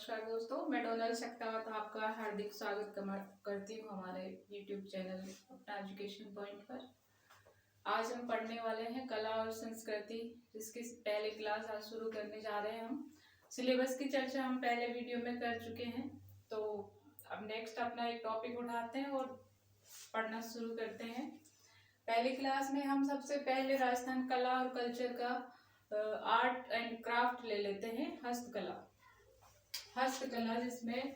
नमस्कार दोस्तों, मैं डोनल शक्तावत आपका हार्दिक स्वागत करती हूँ हमारे YouTube चैनल अपना एजुकेशन पॉइंट पर। आज हम पढ़ने वाले हैं कला और संस्कृति, जिसकी पहली क्लास आज शुरू करने जा रहे हैं। हम सिलेबस की चर्चा हम पहले वीडियो में कर चुके हैं, तो अब नेक्स्ट अपना एक टॉपिक उठाते हैं और पढ़ना शुरू करते हैं। पहली क्लास में हम सबसे पहले राजस्थान कला और कल्चर का आर्ट एंड क्राफ्ट ले लेते हैं। हस्तकला जिसमें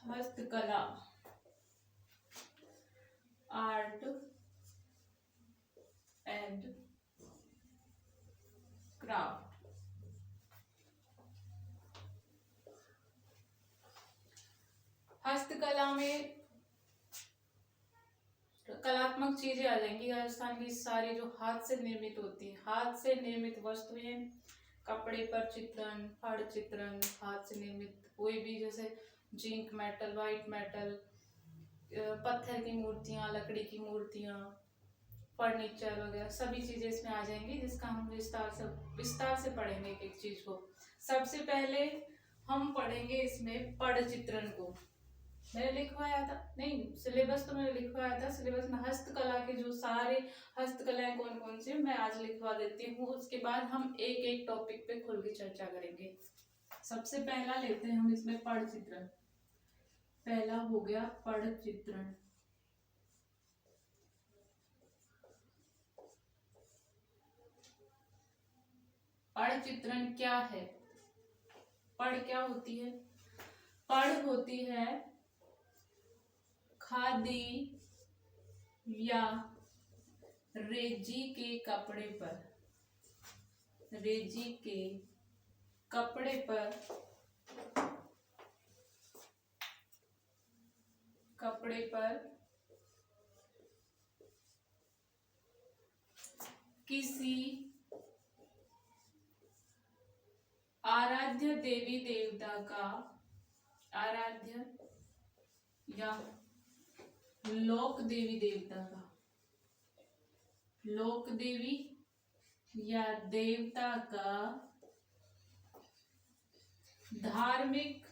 हस्तकला आर्ट एंड क्राफ्ट। हस्तकला में कलात्मक चीजें आ जाएंगी। राजस्थान की सारी जो हाथ से निर्मित होती है, हाथ से निर्मित वस्तुएं, कपड़े पर चित्रण, फड़ चित्रण, हाथ से निर्मित कोई भी, जैसे जिंक मेटल, व्हाइट मेटल, पत्थर की मूर्तियां, लकड़ी की मूर्तियां, फर्नीचर वगैरह सभी चीजें इसमें आ जाएंगी, जिसका हम विस्तार से पढ़ेंगे एक एक चीज को। सबसे पहले हम पढ़ेंगे इसमें पड़ चित्रण को। मैंने लिखवाया था, नहीं सिलेबस तो मैंने लिखवाया था। सिलेबस में हस्तकला के जो सारे हस्तकलाएं कौन कौन सी मैं आज लिखवा देती हूँ। उसके बाद हम एक एक टॉपिक पे खुल के चर्चा करेंगे। सबसे पहला लेते हैं हम इसमें पड़ चित्रण। पहला हो गया पड़ चित्रण। पड़ चित्रण क्या है? पड़ क्या होती है? पड़ होती है खादी या रेजी के कपड़े पर, रेजी के कपड़े पर किसी आराध्य देवी देवता का, आराध्य या लोक देवी देवता का, लोक देवी या देवता का धार्मिक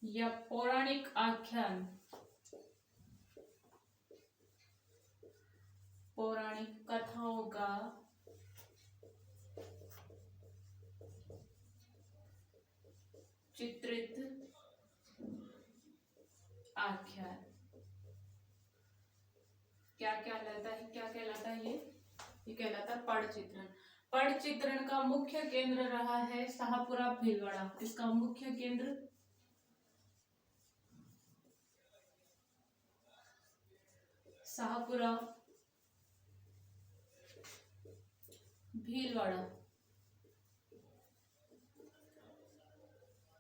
या पौराणिक आख्यान, पौराणिक कथाओं का चित्रित आख्यान क्या कहलाता है? ये कहलाता है पड़ चित्रण। पड़ चित्रण का मुख्य केंद्र रहा है शाहपुरा भीलवाड़ा। इसका मुख्य केंद्र शाहपुरा भीलवाड़ा।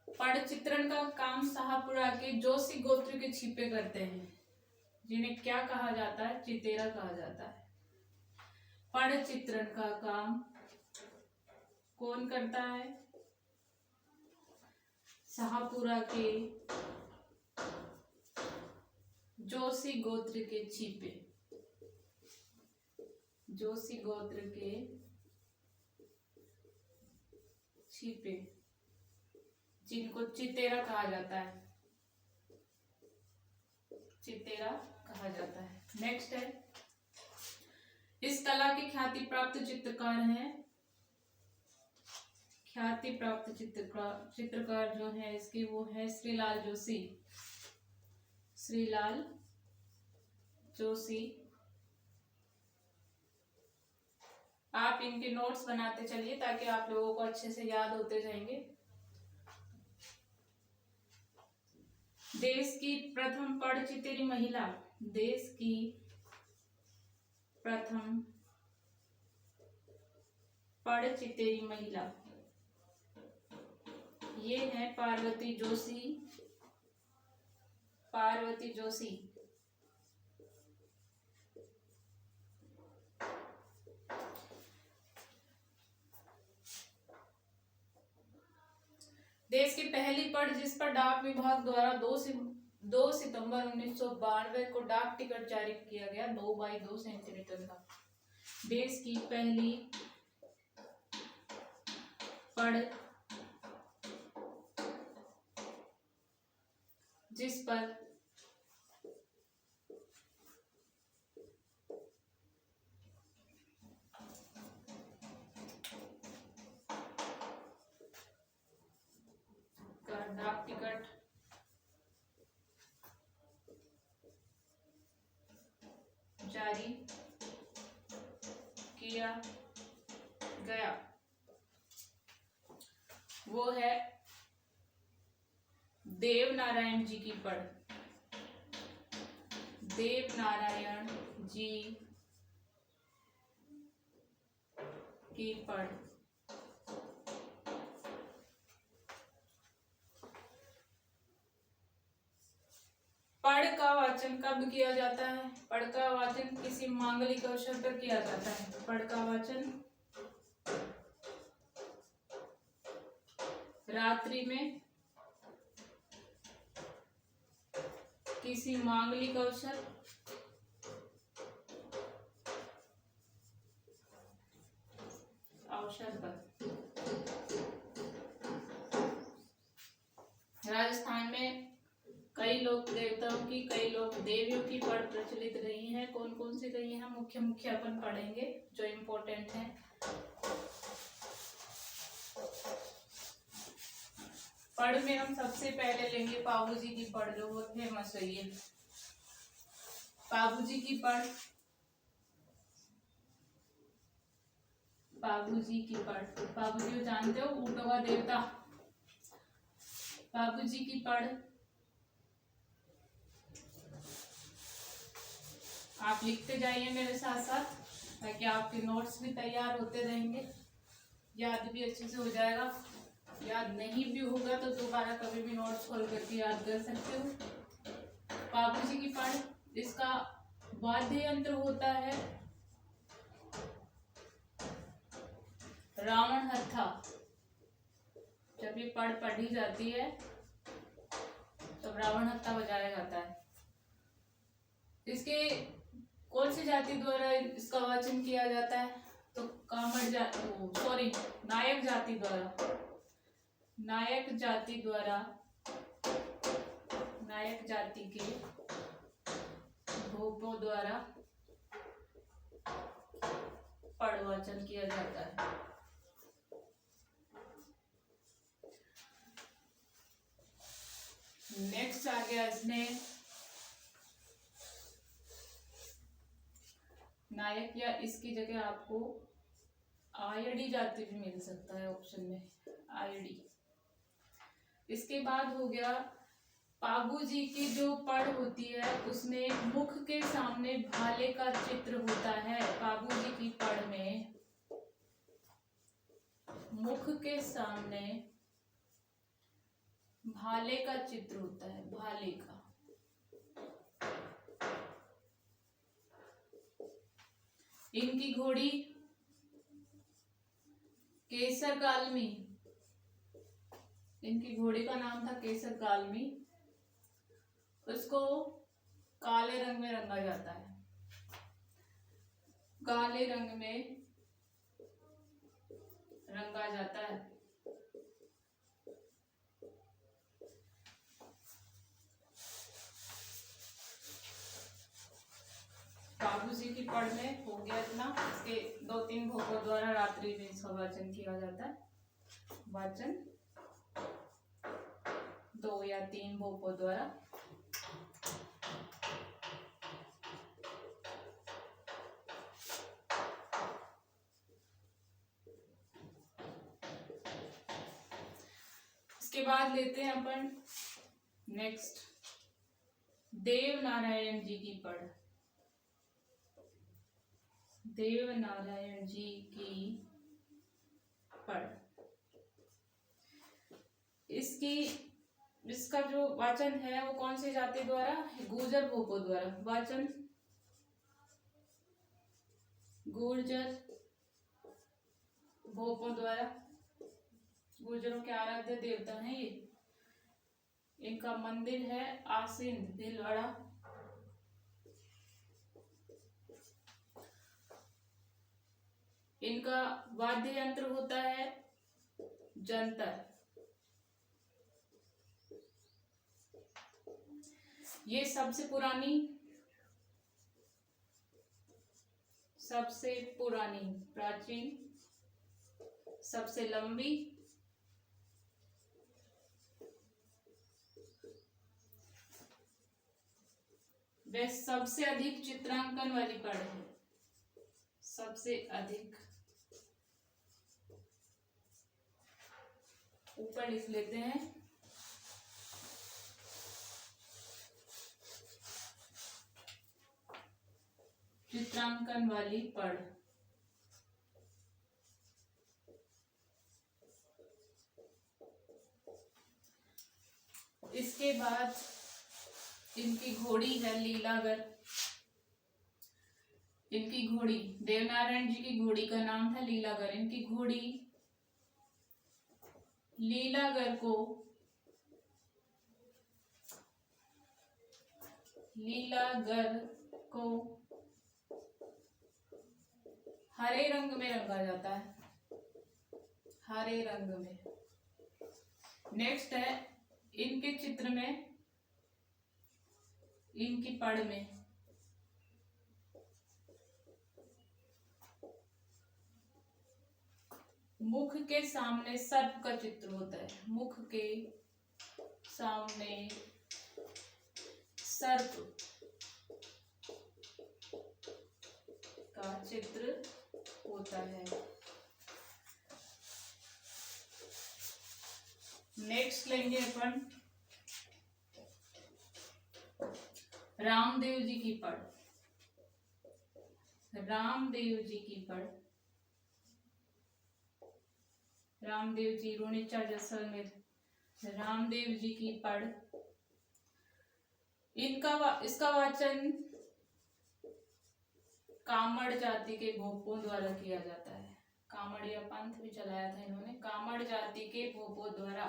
पड़ चित्रण का काम शाहपुरा के जोशी गोत्र के छिपे करते हैं, जिन्हें क्या कहा जाता है? चितेरा कहा जाता है। पड़ चित्रण का काम कौन करता है? शाहपुरा के जोशी गोत्र के छिपे, जोशी गोत्र के छिपे, जिनको चितेरा कहा जाता है, चितेरा कहा जाता है। नेक्स्ट है, इस कला के ख्याति प्राप्त चित्रकार हैं। ख्याति प्राप्त चित्रकार जो है इसकी, वो है श्रीलाल जोशी। श्रीलाल जोशी। आप इनके नोट्स बनाते चलिए ताकि आप लोगों को अच्छे से याद होते जाएंगे। देश की प्रथम पड़ चितेरी महिला, देश की प्रथम पड़ चितेरी महिला, ये है पार्वती जोशी। पार्वती जोशी। देश की पहली पड़ जिस पर डाक विभाग द्वारा 2 सितंबर 1992 को डाक टिकट जारी किया गया 2 बाई 2 सेंटीमीटर का। देश की पहली पढ़, जिस पर डाक टिकट जारी किया गया, वो है देवनारायण जी की पढ़। देवनारायण जी की पढ़। पढ़ का वाचन कब किया जाता है? पढ़ का वाचन किसी मांगलिक अवसर पर किया जाता है। पढ़ का वाचन रात्रि में किसी मांगलिक अवसर पर। राजस्थान में कई लोक देवताओं की, कई लोक देवियों की पढ़ प्रचलित रही है। कौन कौन सी रही है? मुख्य मुख्य अपन पढ़ेंगे जो इम्पोर्टेंट है। पढ़ में हम सबसे पहले लेंगे पाबू जी की पढ़, जो बहुत फेमस रही है। पाबू जी की पढ़, पाबू जी की पढ़। पाबू जी को जानते हो? ऊँटों का देवता। पाबू जी की पढ़ आप लिखते जाइए मेरे साथ साथ, ताकि आपके नोट्स भी तैयार होते रहेंगे, याद भी अच्छे से हो जाएगा। याद नहीं भी होगा तो दोबारा कभी भी नोट्स खोल करके याद कर सकते हो। बाबू जी की पढ़, इसका वाद्य यंत्र होता है रावण हत्था। जब ये पढ़ पढ़ी जाती है तब रावण हत्था बजाया जाता है। इसके कौन सी जाति द्वारा इसका वाचन किया जाता है? तो नायक जाति द्वारा। नायक जाति द्वारा, नायक जाति के भोपों द्वारा पढ़ वाचन किया जाता है। नेक्स्ट आ गया इसमें नायक, या इसकी जगह आपको आयडी जाति भी मिल सकता है ऑप्शन में, आयडी। इसके बाद हो गया पाबू जी की जो पढ़ होती है उसमें मुख के सामने भाले का चित्र होता है। पाबू जी की पढ़ में मुख के सामने भाले का चित्र होता है, भाले का। इनकी घोड़ी केसर कालमी, इनकी घोड़ी का नाम था केसर कालमी। उसको काले रंग में रंगा जाता है, काले रंग में रंगा जाता है। बाबू जी की पढ़ में हो गया इतना। इसके 2-3 भोपों द्वारा रात्रि में इसका वाचन किया जाता है। वाचन 2 या 3 भोपों द्वारा। इसके बाद लेते हैं अपन नेक्स्ट देवनारायण जी की पढ़। देवनारायण जी की पढ़, इसका जो वाचन है वो कौन सी जाति द्वारा? गुर्जर भोपों द्वारा। वाचन गुर्जर भोपों द्वारा। गुर्जरों के आराध्य देवता हैं ये। इनका मंदिर है आसीन भीलवाड़ा। इनका वाद्य यंत्र होता है जंतर, ये सबसे पुरानी प्राचीन, सबसे लंबी, वह सबसे अधिक चित्रांकन वाली पढ़ है, सबसे अधिक। ऊपर लिख लेते हैं, चित्रांकन वाली पढ़। इसके बाद इनकी घोड़ी है लीलागर। इनकी घोड़ी, देवनारायण जी की घोड़ी का नाम था लीलागर। इनकी घोड़ी लीलागर को हरे रंग में रंगा जाता है, हरे रंग में। नेक्स्ट है इनके चित्र में, इनकी पढ़ में मुख के सामने सर्प का चित्र होता है, मुख के सामने सर्प का चित्र होता है। नेक्स्ट लेंगे अपन रामदेव जी की पढ़। रामदेव जी की पढ़, रामदेव जी रोनिचा जैसलमेर, रामदेव जी की पढ़। इसका वाचन कामड़ जाति के भोपों द्वारा किया जाता है। कामड़िया पंथ भी चलाया था इन्होंने, कामड़ जाति के भोपों द्वारा।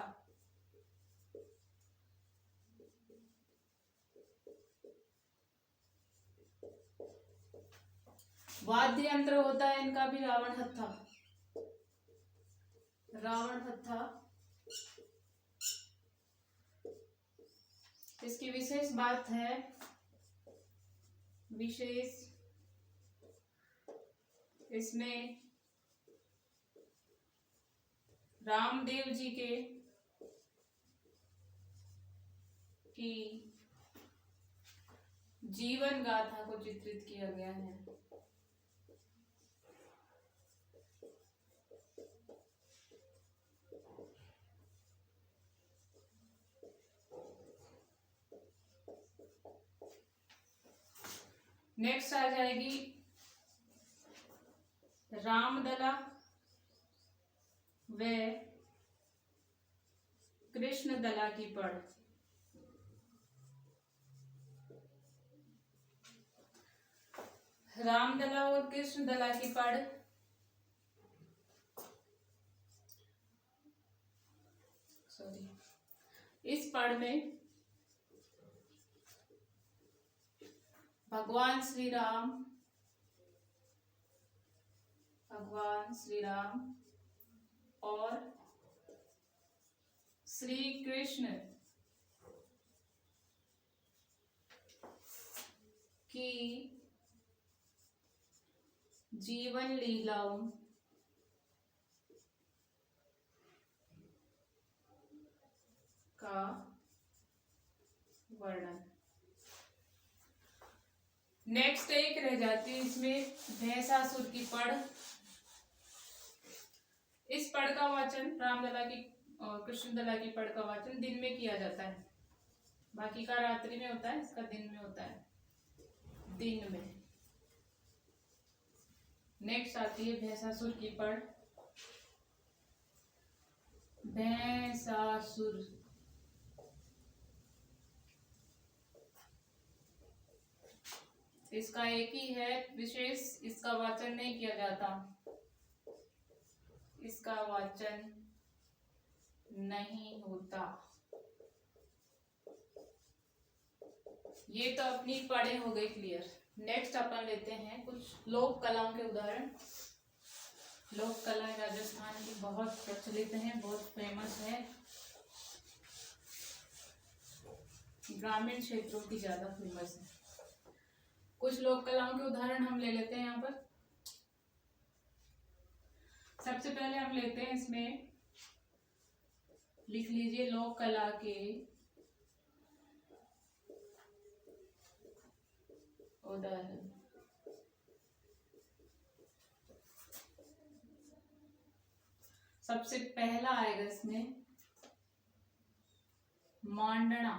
वाद्य यंत्र होता है इनका भी रावण हत्था। रावण हत्था इसकी विशेष बात है, विशेष इसमें रामदेव जी की जीवन गाथा को चित्रित किया गया है। नेक्स्ट आ जाएगी रामदला व कृष्णदला की पढ़। रामदला और कृष्णदला की पढ़ इस पढ़ में भगवान श्री राम और श्री कृष्ण की जीवन लीलाओं का वर्णन। नेक्स्ट एक रह जाती है इसमें भैंसासुर की पढ़। इस पढ़ का वाचन रामदला की और कृष्णदला की पढ़ का वाचन दिन में किया जाता है, बाकी का रात्रि में होता है, इसका दिन में होता है, दिन में। नेक्स्ट आती है भैंसासुर की पढ़। भैंसासुर इसका एक ही है विशेष, इसका वाचन नहीं किया जाता, इसका वाचन नहीं होता। ये तो अपनी पढ़े हो गई क्लियर। नेक्स्ट अपन लेते हैं कुछ लोक कलाओं के उदाहरण। लोक कलाएं राजस्थान की बहुत प्रचलित हैं, बहुत फेमस है। ग्रामीण क्षेत्रों की ज्यादा फेमस है। कुछ लोक कलाओं के उदाहरण हम ले लेते हैं यहाँ पर। सबसे पहले हम लेते हैं, इसमें लिख लीजिए लोक कला के उदाहरण। सबसे पहला आएगा इसमें मांडना।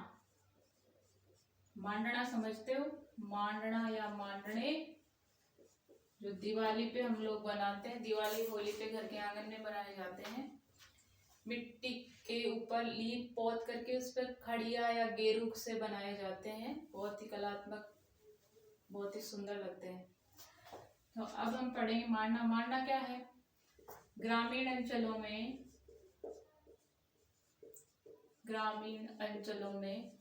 मांडना समझते हो? मांडना या मांडने, जो दिवाली पे हम लोग बनाते हैं, दिवाली होली पे घर के आंगन में बनाए जाते हैं। मिट्टी के ऊपर लीप पोत करके उस पर खड़िया या गेरू से बनाए जाते हैं। बहुत ही कलात्मक, बहुत ही सुंदर लगते हैं। तो अब हम पढ़ेंगे मांडना। मांडना क्या है? ग्रामीण अंचलों में, ग्रामीण अंचलों में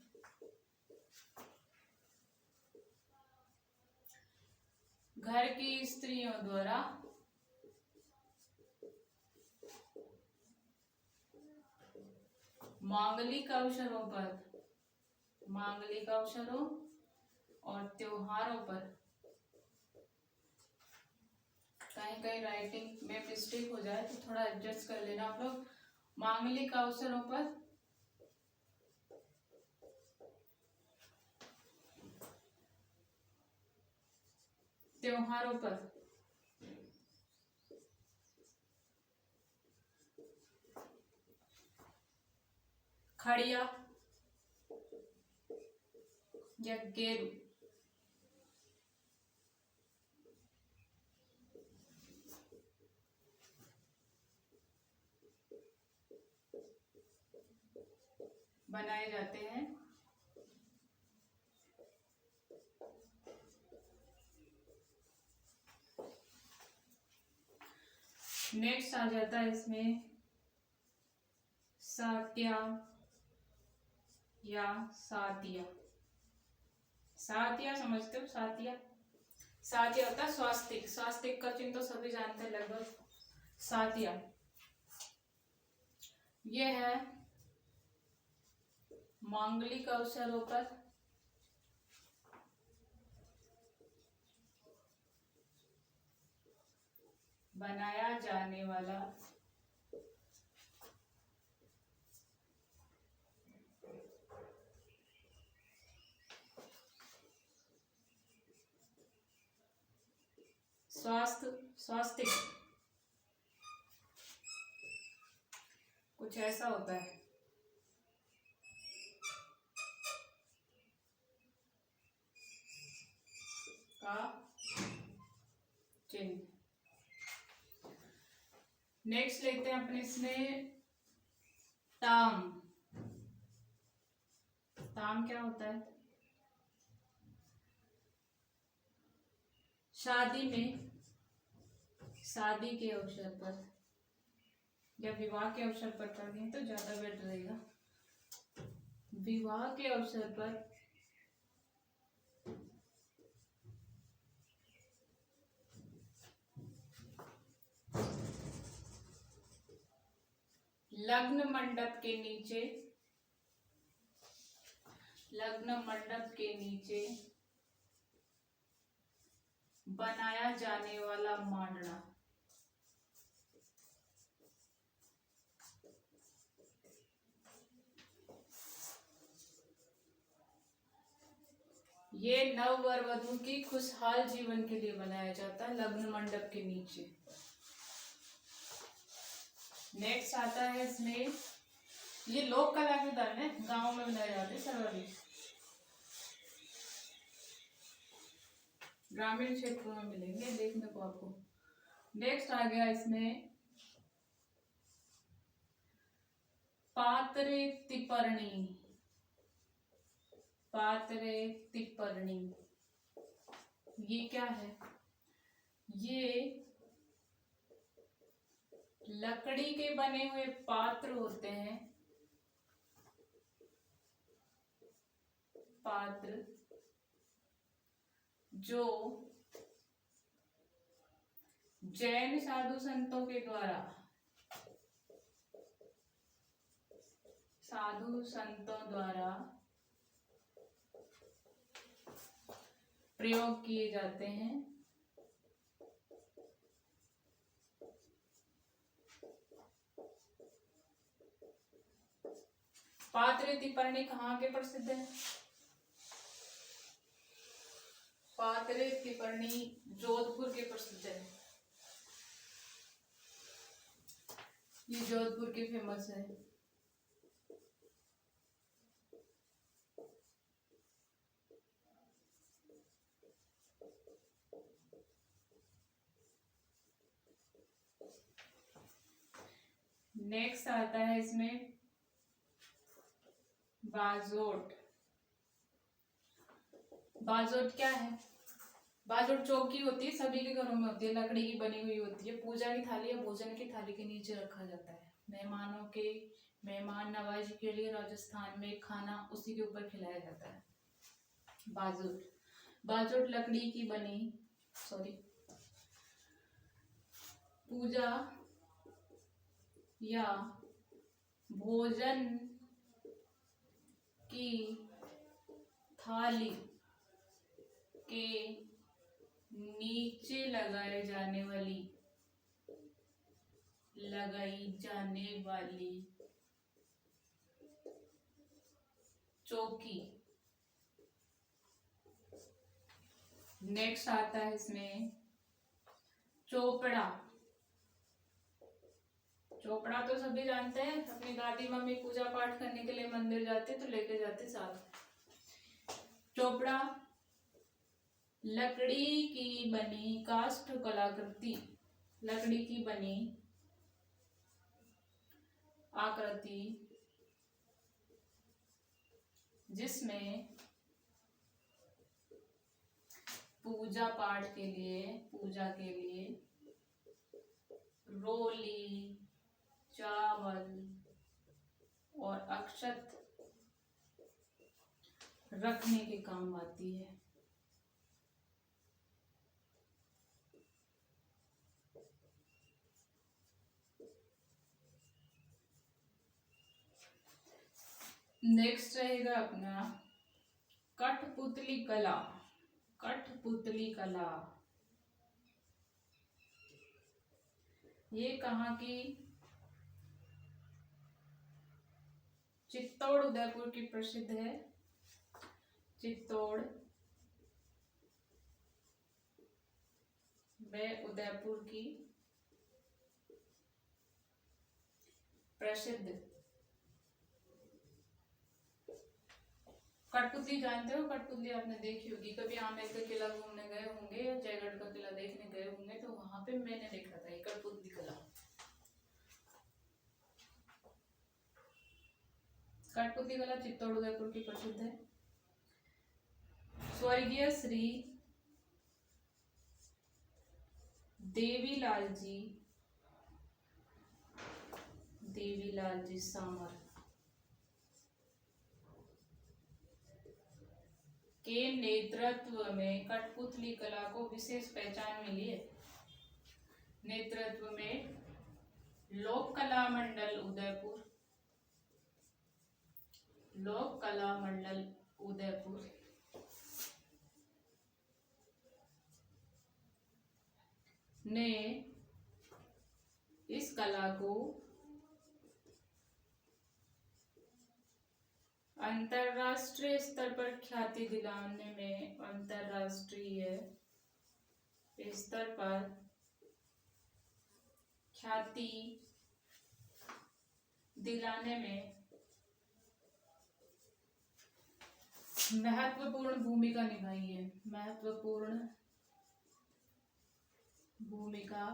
घर की स्त्रियों द्वारा मांगलिक अवसरों पर, मांगलिक अवसरों और त्योहारों पर, कहीं कहीं राइटिंग में मिस्टेक हो जाए तो थोड़ा एडजस्ट कर लेना आप लोग। मांगलिक अवसरों पर त्योहारों पर खड़िया या गेरू बनाए जाते हैं। नेक्स्ट आ जाता है इसमें सात्या या सातिया। सातिया समझते हो? सातिया, सातिया होता है स्वास्तिक। स्वास्तिक का चिन्ह तो सभी जानते हैं लगभग। सातिया ये है मांगलिक अवसरों पर बनाया जाने वाला स्वास्तिक कुछ ऐसा होता है। का चिन्ह। नेक्स्ट लेते हैं अपने इसमें ताम। ताम क्या होता है? शादी में, शादी के अवसर पर या विवाह के अवसर पर पढ़ें तो ज्यादा बेटर रहेगा। विवाह के अवसर पर लग्न मंडप के नीचे, लग्न मंडप के नीचे बनाया जाने वाला मांडना। ये नव वर वधू की खुशहाल जीवन के लिए बनाया जाता है लग्न मंडप के नीचे। नेक्स्ट आता है इसमें, ये लोक कला के उदाहरण है, गांव में बनाए जाते हैं सर्वाधिक, ग्रामीण क्षेत्रों में मिलेंगे देखने को आपको। नेक्स्ट आ गया इसमें पात्रे तिपर्णी। पात्रे तिपर्णी ये क्या है? ये लकड़ी के बने हुए पात्र होते हैं, पात्र जो जैन साधु संतों के द्वारा, साधु संतों द्वारा प्रयोग किए जाते हैं। पात्र टिप्पणी कहाँ के प्रसिद्ध है? पात्र टिप्पणी जोधपुर के प्रसिद्ध है। ये जोधपुर के फेमस है। नेक्स्ट आता है इसमें बाजोट। बाजोट क्या है? बाजोट चौकी होती है, सभी के घरों में होती है, लकड़ी की बनी हुई होती है। पूजा की थाली या भोजन की थाली के नीचे रखा जाता है। मेहमानों के मेहमान नवाजी के लिए राजस्थान में खाना उसी के ऊपर खिलाया जाता है। बाजोट, बाजोट लकड़ी की बनी पूजा या भोजन की थाली के नीचे लगाई जाने वाली चौकी। नेक्स्ट आता है इसमें चोपड़ा। चोपड़ा तो सभी जानते हैं, अपनी दादी मम्मी पूजा पाठ करने के लिए मंदिर जाते तो लेके जाते साथ। चोपड़ा लकड़ी की बनी काष्ठ कलाकृति, लकड़ी की बनी आकृति जिसमें पूजा के लिए रोली, चावल और अक्षत रखने के काम आती है। नेक्स्ट रहेगा अपना कठपुतली कला। कठपुतली कला ये कहाँ की? चित्तौड़ उदयपुर की प्रसिद्ध है। चित्तौड़ में उदयपुर की प्रसिद्ध। कठपुतली जानते हो? कठपुतली आपने देखी होगी, कभी आमेर का किला घूमने गए होंगे या जयगढ़ का किला देखने गए होंगे तो वहां पे मैंने देखा था ये कठपुतली कला। कठपुतली कला चित्तौड़ उदयपुर की प्रसिद्ध है। स्वर्गीय श्री देवीलाल जी सामर के नेतृत्व में कठपुतली कला को विशेष पहचान मिली है। नेतृत्व में लोक कला मंडल उदयपुर ने इस कला को अंतरराष्ट्रीय स्तर पर ख्याति दिलाने में, अंतरराष्ट्रीय स्तर पर ख्याति दिलाने में महत्वपूर्ण भूमिका निभाई है। महत्वपूर्ण भूमिका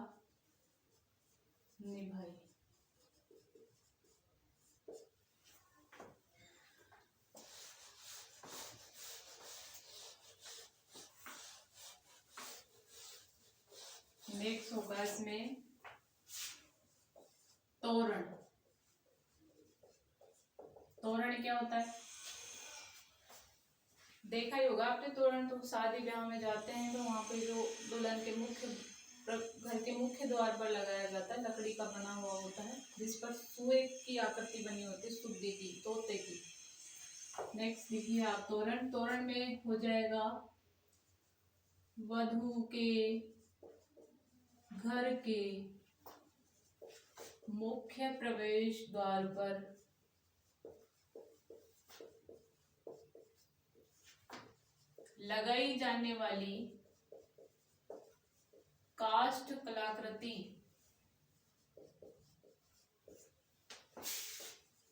निभाई। नेक्स्ट होगा इसमें तोरण। तोरण क्या होता है? देखा ही होगा आपने तोरण, तो शादी ब्याह में जाते हैं तो वहां पे जो दुल्हन के मुख्य घर के मुख्य द्वार पर लगाया जाता है, लकड़ी का बना हुआ होता है, जिस पर सुए की आकृति बनी होती है, सुग्गे की, तोते की। नेक्स्ट देखिए आप तोरण। तोरण में हो जाएगा वधू के घर के मुख्य प्रवेश द्वार पर लगाई जाने वाली काष्ठ कलाकृति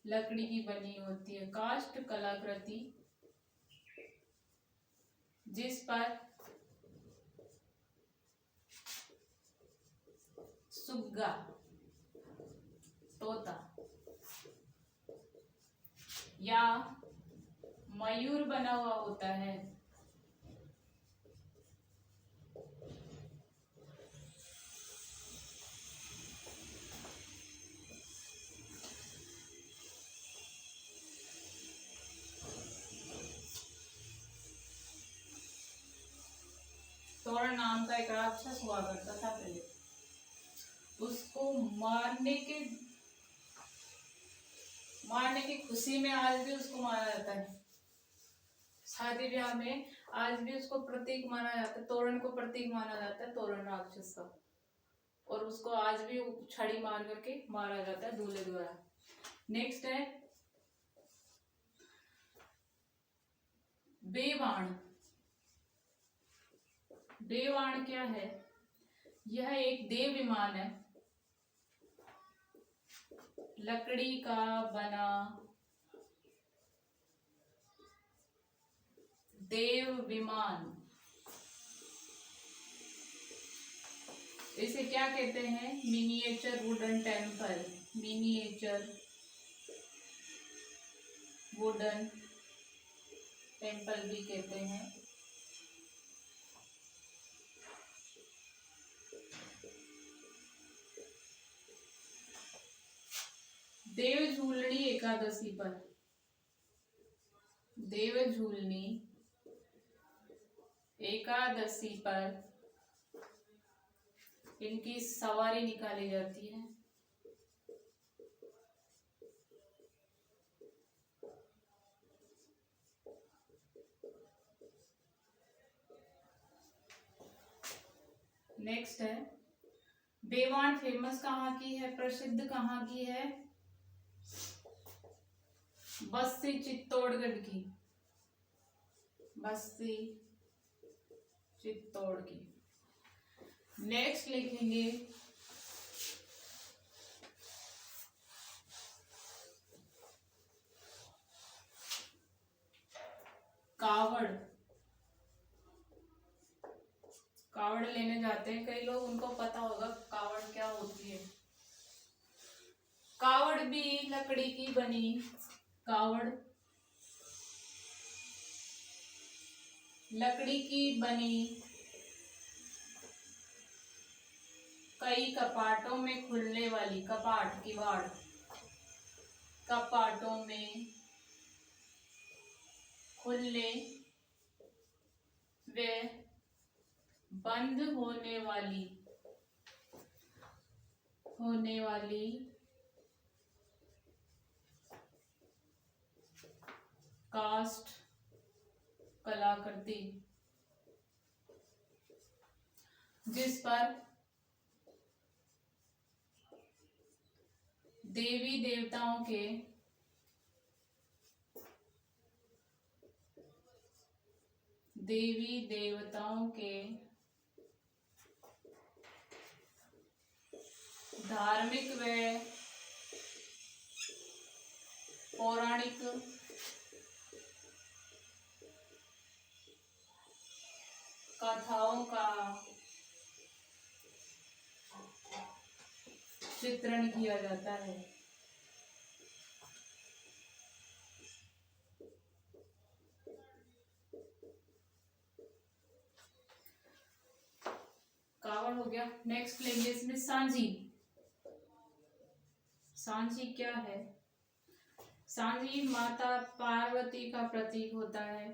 लकड़ी की बनी होती है, काष्ठ कलाकृति, जिस पर सुग्गा, तोता या मयूर बना हुआ होता है। तोरण नाम का एक राक्षस हुआ करता था पहले, उसको मारने की खुशी में आज भी उसको मारा जाता है। शादी ब्याह में आज भी उसको प्रतीक माना जाता है, तोरण को प्रतीक माना जाता है, तोरण राक्षस का, और उसको आज भी छड़ी मार करके मारा जाता है दूल्हे द्वारा। नेक्स्ट है बेवाण। बेवाण क्या है? यह एक देव विमान है, लकड़ी का बना देव विमान। इसे क्या कहते हैं? Miniature wooden temple, miniature wooden temple भी कहते हैं। देव झूलनी एकादशी पर, देव झूलनी एकादशी पर इनकी सवारी निकाली जाती है। नेक्स्ट है बेवाण फेमस कहाँ की है, प्रसिद्ध कहाँ की है? बस्सी चित्तौड़गढ़ की, बस्सी चित्तौड़ की। नेक्स्ट लिखेंगे कावड़। कावड़ लेने जाते हैं कई लोग, उनको पता होगा कावड़ क्या होती है। कावड़ भी लकड़ी की बनी, कावड़ लकड़ी की बनी कई कपाटों में खुलने वाली, कपाट किवाड़, कपाटों में खुलने व बंद होने वाली काष्ठ कलाकृति, जिस पर देवी देवताओं के धार्मिक व पौराणिक कथाओं का चित्रण किया जाता है। कावड़ हो गया। नेक्स्ट लेंगे इसमें सांझी। सांझी क्या है? सांझी माता पार्वती का प्रतीक होता है।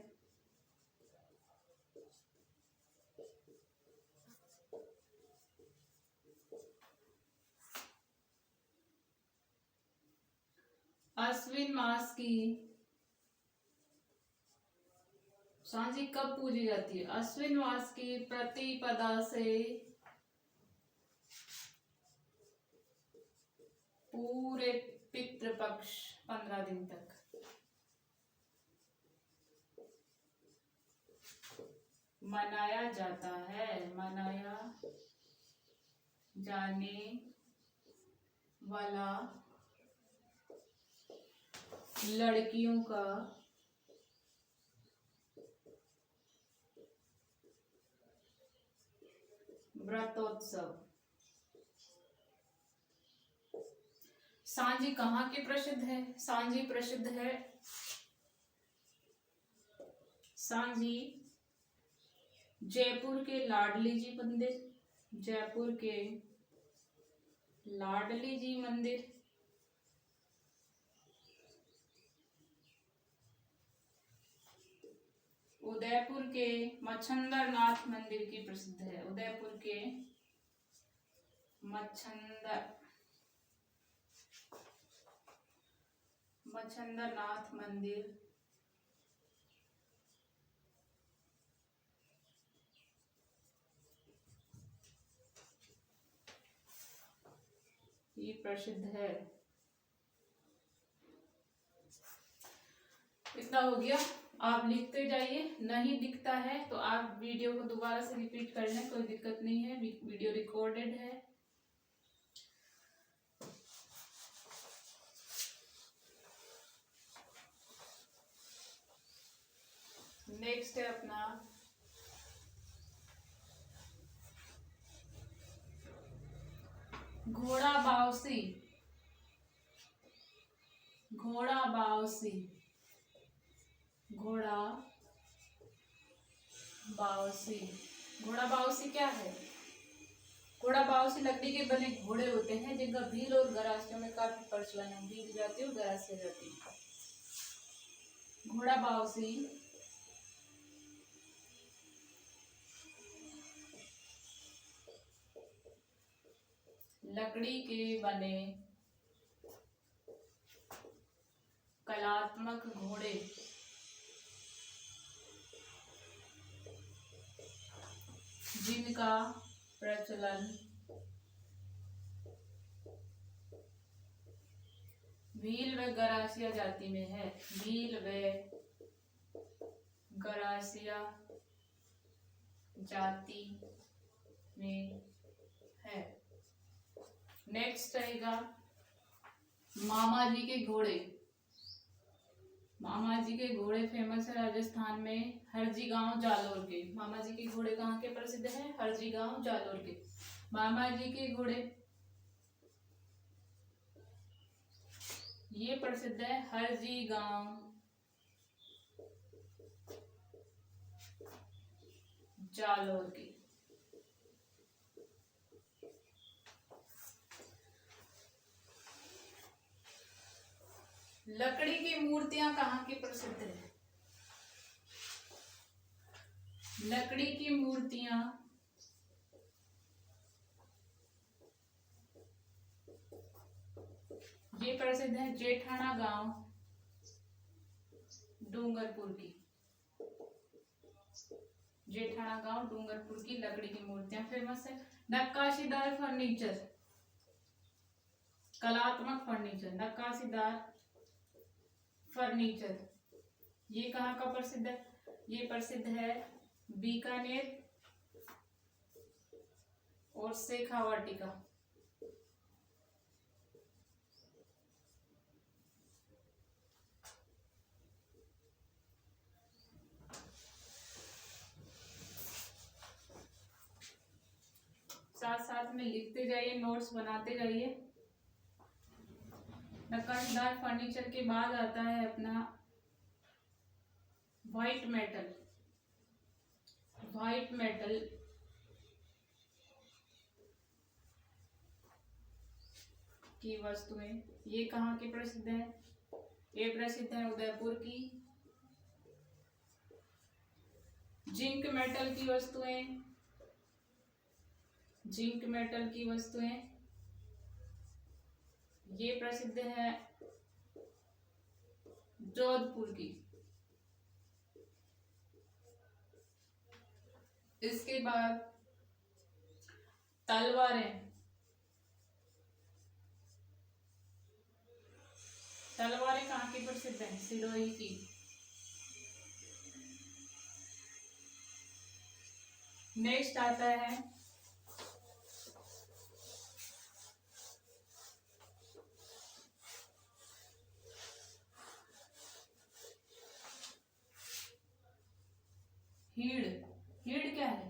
आश्विन मास की सांझी कब पूजी जाती है? अश्विन मास की प्रतिपदा से पूरे पितृपक्ष 15 दिन तक मनाया जाता है। मनाया जाने वाला लड़कियों का व्रतोत्सव। सांझी कहाँ की प्रसिद्ध है? सांझी प्रसिद्ध है, सांझी जयपुर के लाडली जी मंदिर, जयपुर के लाडली जी मंदिर, उदयपुर के मच्छंदर नाथ मंदिर की प्रसिद्ध है। उदयपुर के मच्छंदर नाथ मंदिर ये प्रसिद्ध है। इतना हो गया, आप लिखते जाइए। नहीं दिखता है तो आप वीडियो को दोबारा से रिपीट कर लें, कोई दिक्कत नहीं है, वीडियो रिकॉर्डेड है। नेक्स्ट है अपना घोड़ा बावसी। घोड़ा बावसी, घोड़ा बावसी, घोड़ा बावसी क्या है? घोड़ा बावसी लकड़ी के बने घोड़े होते हैं जिनका भील और गरासियों में काफी प्रचलन है। भील जाती है और गरासियां जाती है। घोड़ा बावसी लकड़ी के बने कलात्मक घोड़े जिनका प्रचलन भील व गरासिया जाति में है। भील व गरासिया जाति में है। नेक्स्ट रहेगा मामा जी के घोड़े। मामा जी के घोड़े फेमस है राजस्थान में, हरजी गांव जालोर के। मामा जी के घोड़े कहाँ के प्रसिद्ध हैं? हरजी गांव जालोर के। मामा जी के घोड़े ये प्रसिद्ध है हरजी गांव जालोर के। लकड़ी की मूर्तियां कहाँ की प्रसिद्ध है? लकड़ी की मूर्तियां ये प्रसिद्ध है जेठाना गांव डूंगरपुर की। जेठाना गांव डूंगरपुर की लकड़ी की मूर्तियां फेमस है। नक्काशीदार फर्नीचर, कलात्मक फर्नीचर, नक्काशीदार फर्नीचर ये कहाँ का प्रसिद्ध है? ये प्रसिद्ध है बीकानेर और शेखावाटी का। साथ साथ में लिखते जाइए, नोट्स बनाते जाइए। नक्काशीदार फर्नीचर के बाद आता है अपना व्हाइट मेटल। व्हाइट मेटल की वस्तुएं ये कहाँ की प्रसिद्ध है? ये प्रसिद्ध है उदयपुर की। जिंक मेटल की वस्तुएं, जिंक मेटल की वस्तुएं ये प्रसिद्ध है जोधपुर की। इसके बाद तलवारें, तलवारें कहाँ की प्रसिद्ध है? सिरोही की। नेक्स्ट आता है हीड़। हीड़ क्या है?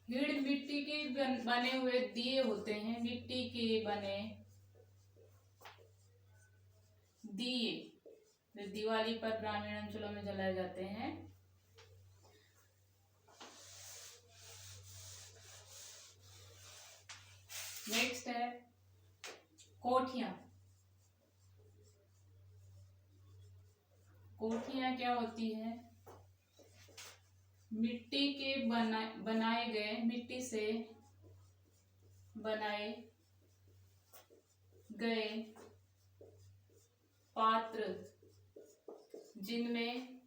हीड़ मिट्टी के बने हुए दिए होते हैं, मिट्टी के बने दिए जो दिवाली पर ग्रामीण अंचलों में जलाए जाते हैं। नेक्स्ट है कोठियां। कोठियां क्या होती है? मिट्टी के बनाए गए, मिट्टी से बनाए गए पात्र जिनमें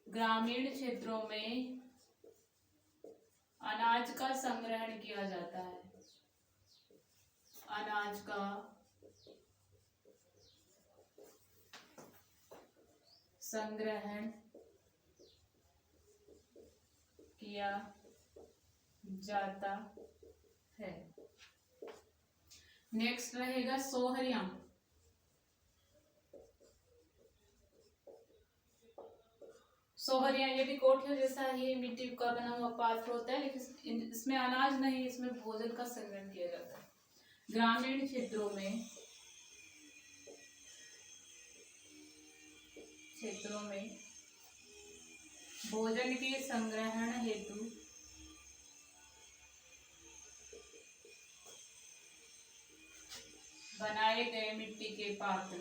ग्रामीण क्षेत्रों में अनाज का संग्रहण किया जाता है। अनाज का संग्रहण किया जाता है। नेक्स्ट रहेगा सोहरियां। सोहरियां ये भी कोठियों जैसा ही मिट्टी का बना हुआ पात्र होता है, लेकिन इसमें अनाज नहीं, इसमें भोजन का संग्रहण किया जाता है। ग्रामीण क्षेत्रों में भोजन के संग्रहण हेतु बनाए गए मिट्टी के पात्र।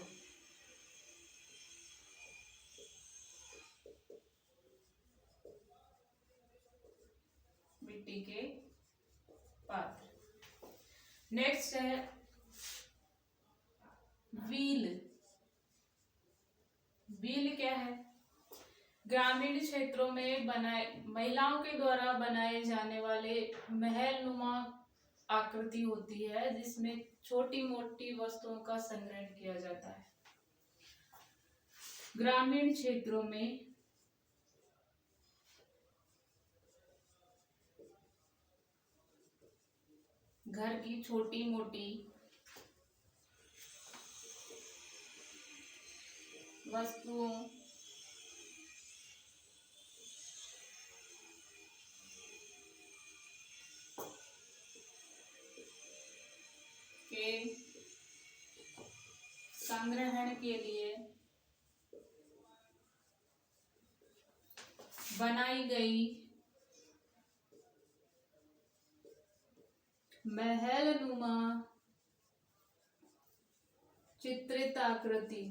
मिट्टी के पात्र। नेक्स्ट है व्हील। व्हील क्या है? ग्रामीण क्षेत्रों में महिलाओं के द्वारा बनाए जाने वाले महल नुमा आकृति होती है, जिसमें छोटी मोटी वस्तुओं का संग्रहण किया जाता है। ग्रामीण क्षेत्रों में घर की छोटी मोटी वस्तुओं के संग्रहण के लिए बनाई गई महल नुमा चित्रित आकृति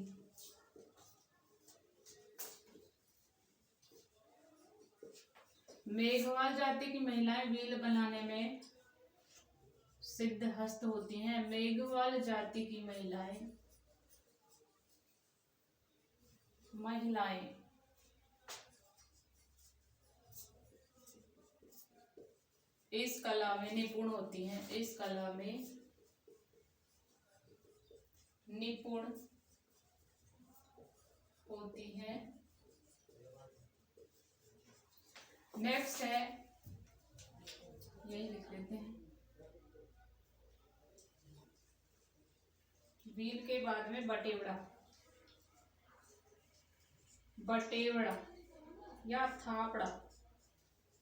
मेघवाल जाति की महिलाएं व्हील बनाने में सिद्ध हस्त होती हैं। मेघवाल जाति की महिलाएं इस कला में निपुण होती हैं। इस कला में निपुण होती हैं। नेक्स्ट है, यही लिख लेते हैं, व्हील के बाद में बटेवड़ा। बटेवड़ा या थापड़ा,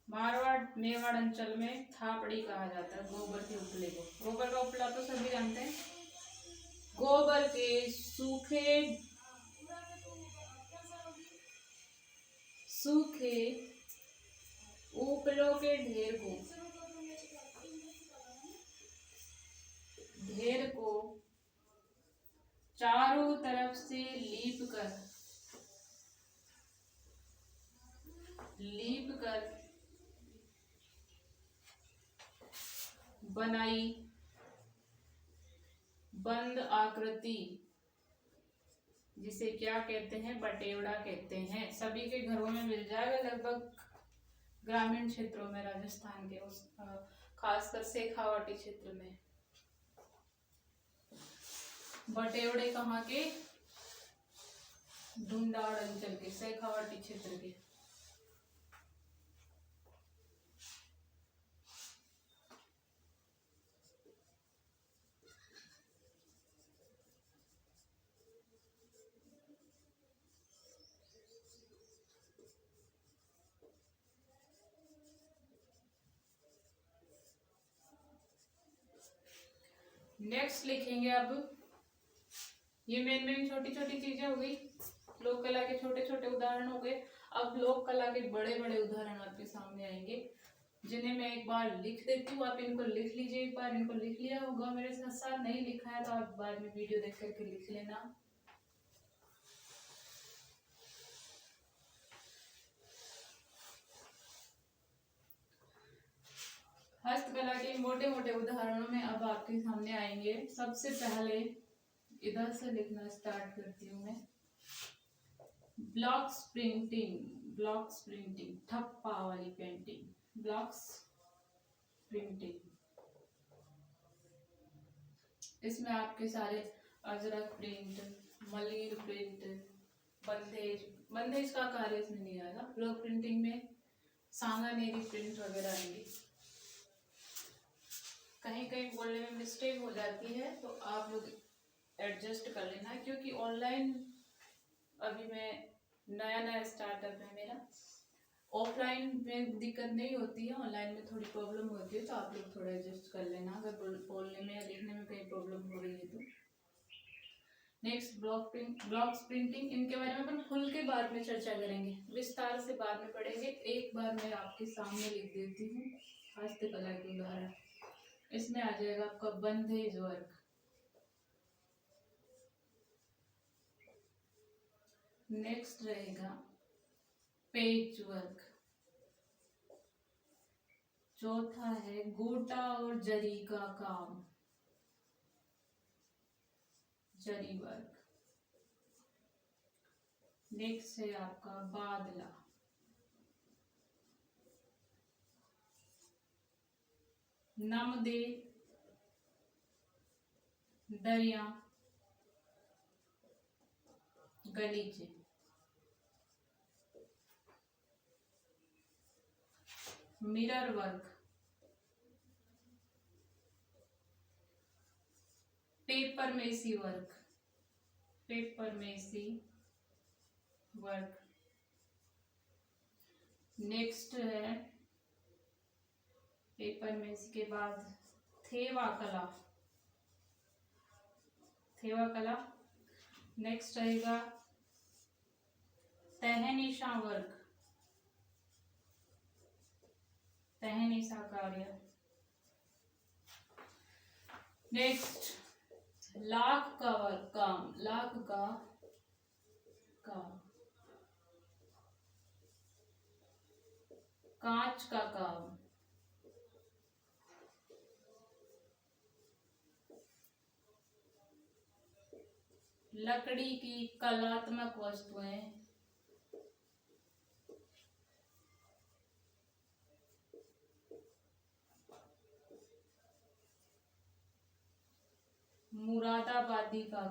मारवाड़ मेवाड़ अंचल में थापड़ी कहा जाता है गोबर के उपले को। गोबर का उपला तो सभी जानते हैं। गोबर के सूखे उपलों के ढेर को चारों तरफ से लीप कर बनाई बंद आकृति जिसे क्या कहते हैं, बटेवड़ा कहते हैं। सभी के घरों में मिल जाएगा लगभग, ग्रामीण क्षेत्रों में राजस्थान के, उस खासकर शेखावाटी क्षेत्र में। बटेवड़े कहाँ के, ढूंढाड़ अंचल के, शेखावाटी क्षेत्र के। नेक्स्ट लिखेंगे अब, ये मेन छोटी छोटी चीजें हो गई, लोक कला के छोटे छोटे उदाहरण हो गए। अब लोक कला के बड़े बड़े उदाहरण आपके सामने आएंगे, जिन्हें मैं एक बार लिख देती हूँ, आप इनको लिख लीजिए। एक बार इनको लिख लिया होगा मेरे साथ साथ, नहीं लिखा है तो आप बाद में वीडियो देख करके लिख लेना। हस्तकला के मोटे मोटे उदाहरणों में अब आपके सामने आएंगे। सबसे पहले इधर से लिखना स्टार्ट करती हूँ मैं। ब्लॉक्स प्रिंटिंग, ठप्पा वाली पेंटिंग, ब्लॉक्स प्रिंटिंग। इसमें आपके सारे अजरक प्रिंट, मलीर प्रिंट, बंदेज का कार्य इसमें नहीं आएगा। ब्लॉक प्रिंटिंग में सांगानेरी प्रिंट वगैरह आएंगे। कहीं कहीं बोलने में मिस्टेक हो जाती है तो आप लोग एडजस्ट कर लेना, क्योंकि ऑनलाइन अभी मैं नया स्टार्टअप है मेरा। ऑफलाइन में दिक्कत नहीं होती है, ऑनलाइन में थोड़ी प्रॉब्लम होती है, तो आप लोग थोड़ा एडजस्ट कर लेना अगर बोलने में या लिखने में कहीं प्रॉब्लम हो रही है तो। नेक्स्ट ब्लॉक्स प्रिंटिंग, इनके बारे में अपन खुल के बाद में चर्चा करेंगे, विस्तार से बाद में पढ़ेंगे। एक बार मैं आपके सामने लिख देती हूँ हस्तकला के उदाहरण। इसमें आ जाएगा आपका बंधेज वर्क, नेक्स्ट रहेगा पेच वर्क, चौथा है गोटा और जरी का काम, जरी वर्क। नेक्स्ट है आपका बादला, नमदे, दरिया, गलीचे। Mirror work, papier mache work, next है पेपर मेसी के बाद थेवा कला। नेक्स्ट रहेगा तहनीशा वर्क, तहनीशा कार्य। नेक्स्ट लाख का वर्क, काम, लाख का काम, कांच का काम, लकड़ी की कलात्मक वस्तुएं, मुरादाबादी का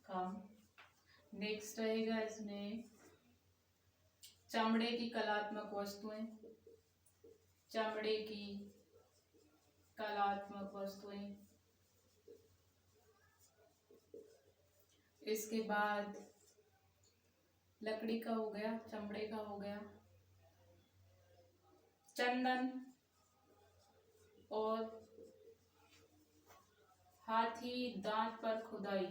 काम, नेक्स्ट रहेगा इसमें चमड़े की कलात्मक वस्तुएं, इसके बाद लकड़ी का हो गया, चमड़े का हो गया, चंदन और हाथी दांत पर खुदाई,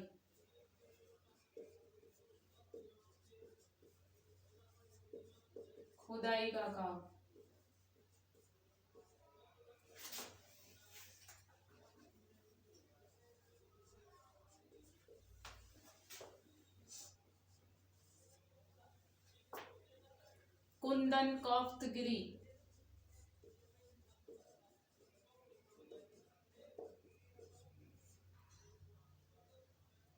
का काम। कुंदन काफ्तगिरी,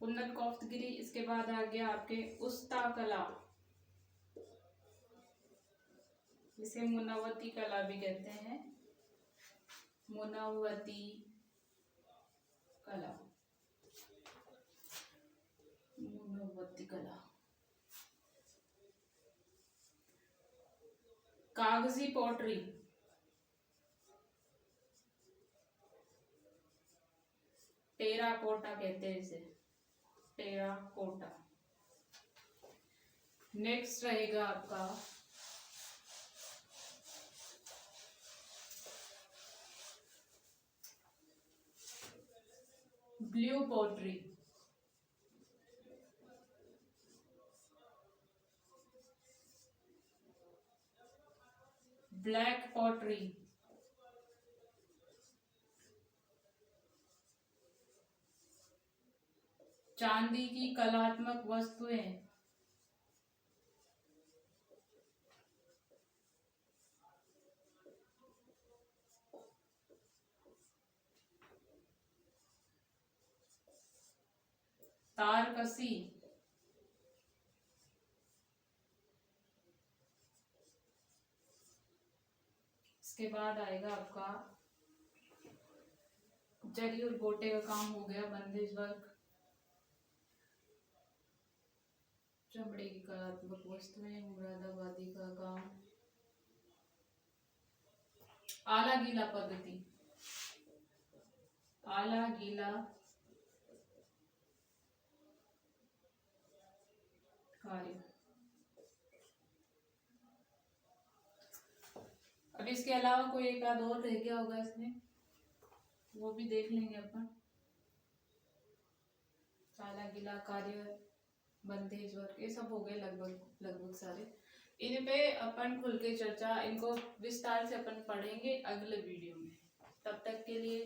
कुंदन कोफ्तगिरी। इसके बाद आ गया आपके उस्ता कला, जिसे मुनावती कला भी कहते हैं, मुनावती कला, मुनावती कला। कागजी पॉटरी, टेराकोटा कहते हैं इसे, टेराकोटा। नेक्स्ट रहेगा आपका ब्लू पॉटरी, ब्लैक पॉटरी, चांदी की कलात्मक वस्तुएं, तारकसी, इसके बाद आएगा आपका जरी और गोटे का काम हो गया, बंदेज वर्क, चमड़े की कलात्मक वस्तुएं, मुरादाबादी का काम, आला गीला पद्धति, आला गीला कार्य। अब इसके अलावा कोई एक आध और रह गया होगा इसमें, वो भी देख लेंगे अपन। आला गीला कार्य, बंदेज वर्क, ये सब हो गए लगभग लगभग सारे। इन पे अपन खुल के चर्चा, इनको विस्तार से अपन पढ़ेंगे अगले वीडियो में। तब तक के लिए